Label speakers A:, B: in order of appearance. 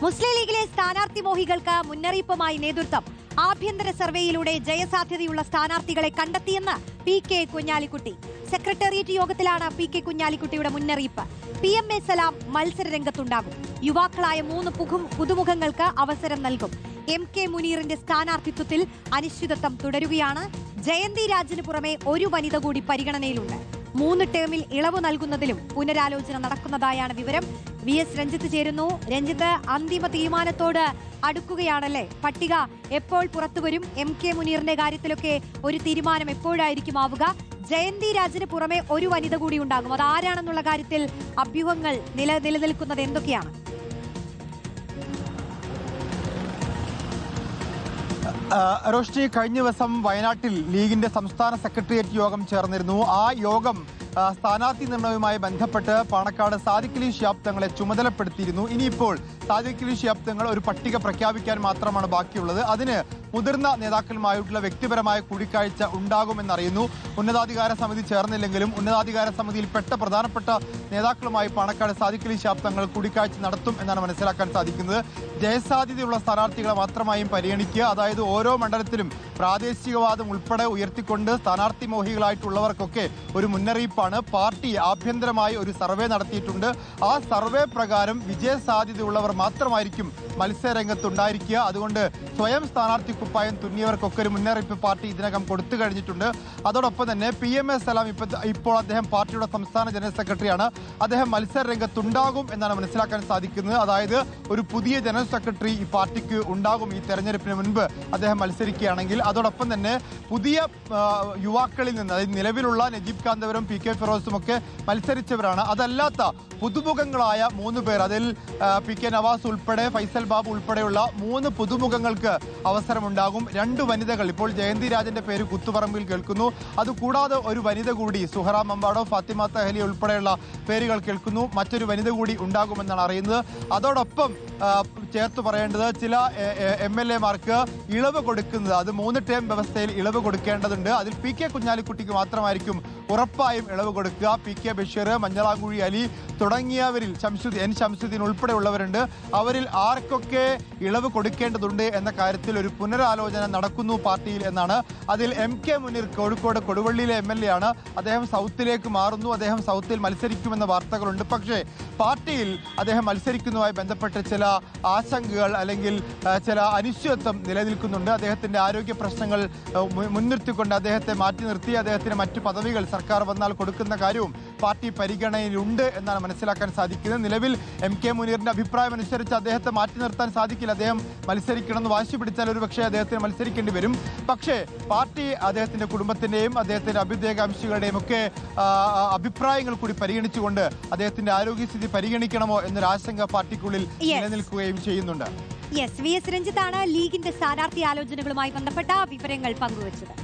A: മുസ്ലിം ലീഗിലെ സ്ഥാനാർത്ഥി മോഹികൾക്ക് മുന്നറിയിപ്പുമായി നേതൃത്വം. ആഭ്യന്തര സർവേയിലൂടെ ജയസാധ്യതയുള്ള സ്ഥാനാർത്ഥികളെ കണ്ടെത്തിയെന്ന് പി.കെ. കുഞ്ഞാലിക്കുട്ടി. സെക്രട്ടേറിയറ്റ് യോഗത്തിലാണ് പി.കെ. കുഞ്ഞാലിക്കുട്ടിയുടെ മുന്നറിയിപ്പ്. PMA സലാം മത്സര രംഗത്തുണ്ടാകും. യുവാക്കളായ 3 പുതുമുഖങ്ങൾക്ക് അവസരം നൽകും. MK മുനീറിന്റെ സ്ഥാനാർത്ഥിത്വത്തിൽ അനിശ്ചിതത്വം തുടരുകയാണ്. ജയന്തി രാജിന് പുറമെ ഒരു വനിത കൂടി പരിഗണനയിലുണ്ട്. 3 ടേമിൽ ഇളവ് നൽകുന്നതിലും പുനരാലോചന നടക്കുന്നതായാണ് വിവരം. VS രഞ്ജിത്ത് ചേരുന്നു. രഞ്ജിത്ത്, അന്തിമ തീരുമാനത്തോട് അടുക്കുകയാണല്ലേ? പട്ടിക എപ്പോൾ പുറത്തുവരും? MK മുനീറിന്റെ കാര്യത്തിലൊക്കെ ഒരു തീരുമാനം എപ്പോഴായിരിക്കും ആവുക? ജയന്തി രാജിന് പുറമെ ഒരു വനിത കൂടി ഉണ്ടാകും. അത് ആരാണെന്നുള്ള കാര്യത്തിൽ അഭ്യൂഹങ്ങൾ നിലനിൽക്കുന്നത് എന്തൊക്കെയാണ്?
B: റോഷ്നി, കഴിഞ്ഞ ദിവസം വയനാട്ടിൽ ലീഗിന്റെ സംസ്ഥാന സെക്രട്ടേറിയറ്റ് യോഗം ചേർന്നിരുന്നു. ആ യോഗം സ്ഥാനാർത്ഥി നിർണയവുമായി ബന്ധപ്പെട്ട് പാണക്കാട് സാദിഖ് അലി ശിഹാബ് തങ്ങളെ ചുമതലപ്പെടുത്തിയിരുന്നു. ഇനിയിപ്പോൾ സാദിഖ് അലി ശിഹാബ് തങ്ങൾ ഒരു പട്ടിക പ്രഖ്യാപിക്കാൻ മാത്രമാണ് ബാക്കിയുള്ളത്. അതിന് മുതിർന്ന നേതാക്കളുമായിട്ടുള്ള വ്യക്തിപരമായ കൂടിക്കാഴ്ച ഉണ്ടാകുമെന്നറിയുന്നു. ഉന്നതാധികാര സമിതി ചേർന്നില്ലെങ്കിലും ഉന്നതാധികാര സമിതിയിൽപ്പെട്ട പ്രധാനപ്പെട്ട നേതാക്കളുമായി പാണക്കാട് സാദിഖ് അലി ശിഹാബ് തങ്ങൾ കൂടിക്കാഴ്ച നടത്തും എന്നാണ് മനസ്സിലാക്കാൻ സാധിക്കുന്നത്. ജയസാധ്യതയുള്ള സ്ഥാനാർത്ഥികളെ മാത്രമായും പരിഗണിക്കുക, അതായത് ഓരോ മണ്ഡലത്തിലും പ്രാദേശികവാദം ഉൾപ്പെടെ ഉയർത്തിക്കൊണ്ട് സ്ഥാനാർത്ഥി മോഹികളായിട്ടുള്ളവർക്കൊക്കെ ഒരു മുന്നറിയിപ്പാണ്. പാർട്ടി ആഭ്യന്തരമായി ഒരു സർവേ നടത്തിയിട്ടുണ്ട്. ആ സർവേ പ്രകാരം വിജയസാധ്യതയുള്ളവർ മാത്രമായിരിക്കും മത്സരരംഗത്തുണ്ടായിരിക്കുക. അതുകൊണ്ട് സ്വയം സ്ഥാനാർത്ഥി കുപ്പായം തുന്നിയവർക്കൊക്കെ ഒരു മുന്നറിയിപ്പ് പാർട്ടി ഇതിനകം കൊടുത്തു കഴിഞ്ഞിട്ടുണ്ട്. അതോടൊപ്പം തന്നെ PMA സലാം ഇപ്പോൾ അദ്ദേഹം പാർട്ടിയുടെ സംസ്ഥാന ജനറൽ സെക്രട്ടറിയാണ്. അദ്ദേഹം മത്സര രംഗത്തുണ്ടാകും എന്നാണ് മനസ്സിലാക്കാൻ സാധിക്കുന്നത്. അതായത് ഒരു പുതിയ ജനറൽ സെക്രട്ടറി ഈ പാർട്ടിക്ക് ഉണ്ടാകും ഈ തെരഞ്ഞെടുപ്പിന് മുൻപ് അദ്ദേഹം മത്സരിക്കുകയാണെങ്കിൽ. അതോടൊപ്പം തന്നെ പുതിയ യുവാക്കളിൽ നിന്ന്, അതായത് നിലവിലുള്ള നജീബ് കാന്തപുരം, PK ഫിറോസും ഒക്കെ മത്സരിച്ചവരാണ്. അതല്ലാത്ത പുതുമുഖങ്ങളായ 3 പേർ, അതിൽ PK നവാസ് ഉൾപ്പെടെ ഫൈസൽ ബാബു ഉൾപ്പെടെയുള്ള 3 പുതുമുഖങ്ങൾക്ക് അവസരമുണ്ടാകും. 2 വനിതകൾ, ഇപ്പോൾ ജയന്തി രാജന്റെ പേര് കുത്തുപറമ്പിൽ കേൾക്കുന്നു. അതുകൂടാതെ ഒരു വനിത കൂടി, സുഹറ മമ്പാടോ, ഫാത്തിമ തഹലി ഉൾപ്പെടെയുള്ള പേരുകൾ കേൾക്കുന്നു. മറ്റൊരു വനിത കൂടി ഉണ്ടാകുമെന്നാണ് അറിയുന്നത്. അതോടൊപ്പം ചേർത്ത് പറയേണ്ടത്, ചില MLA മാർക്ക് ഇളവ് കൊടുക്കുന്നത്, അത് 3 ടേം വ്യവസ്ഥയിൽ ഇളവ് കൊടുക്കേണ്ടതുണ്ട്. അതിൽ PK കുഞ്ഞാലിക്കുട്ടിക്ക് മാത്രമായിരിക്കും ഉറപ്പായും ഇളവ് കൊടുക്കുക. PK ബഷീർ, മഞ്ഞളാംകുഴി അലി തുടങ്ങിയവരിൽ ശംസുദ്ദീൻ ഉൾപ്പെടെയുള്ളവരുണ്ട്. അവരിൽ ആർക്കൊക്കെ ഇളവ് കൊടുക്കേണ്ടതുണ്ട് എന്ന കാര്യത്തിൽ ഒരു പുനരാലോചന നടക്കുന്നു പാർട്ടിയിൽ എന്നാണ്. അതിൽ MK മുനീർ കോഴിക്കോട് കൊടുവള്ളിയിലെ MLA ആണ്. അദ്ദേഹം സൗത്തിലേക്ക് മാറുന്നു. അദ്ദേഹം സൗത്തിൽ മത്സരിക്കുമെന്ന വാർത്തകളുണ്ട്. പക്ഷേ പാർട്ടിയിൽ അദ്ദേഹം മത്സരിക്കുന്നതുമായി ബന്ധപ്പെട്ട് ചില ആശങ്കകൾ അല്ലെങ്കിൽ ചില അനിശ്ചിതത്വം നിലനിൽക്കുന്നുണ്ട്. അദ്ദേഹത്തിന്റെ ആരോഗ്യ പ്രശ്നങ്ങൾ മുൻനിർത്തിക്കൊണ്ട് അദ്ദേഹത്തെ മാറ്റി നിർത്തി അദ്ദേഹത്തിന് മറ്റു പദവികൾ സർക്കാർ വന്നാൽ കൊടുക്കുന്ന കാര്യവും പാർട്ടി പരിഗണനയിലുണ്ട് എന്നാണ് മനസ്സിലാക്കാൻ സാധിക്കുന്നത്. നിലവിൽ MK മുനീറിന്റെ അഭിപ്രായം അനുസരിച്ച് അദ്ദേഹത്തെ മാറ്റി നിർത്താൻ സാധിക്കില്ല. അദ്ദേഹം മത്സരിക്കണമെന്ന് വാശി പിടിച്ചാൽ ഒരു പക്ഷേ അദ്ദേഹത്തിന് മത്സരിക്കേണ്ടി വരും. പക്ഷേ പാർട്ടി അദ്ദേഹത്തിന്റെ കുടുംബത്തിന്റെയും അദ്ദേഹത്തിന്റെ അഭ്യുദയകാംക്ഷികളുടെയും ഒക്കെ അഭിപ്രായങ്ങൾ കൂടി പരിഗണിച്ചുകൊണ്ട് അദ്ദേഹത്തിന്റെ ആരോഗ്യസ്ഥിതി പരിഗണിക്കണമോ എന്നൊരു ആശങ്ക പാർട്ടിക്കുള്ളിൽ നിലനിൽക്കുകയും ചെയ്യുന്നുണ്ട്.
A: VS രഞ്ജിത്താണ് ലീഗിന്റെ സ്ഥാനാർത്ഥി ആലോചനകളുമായി ബന്ധപ്പെട്ട വിവരങ്ങൾ പങ്കുവച്ചത്.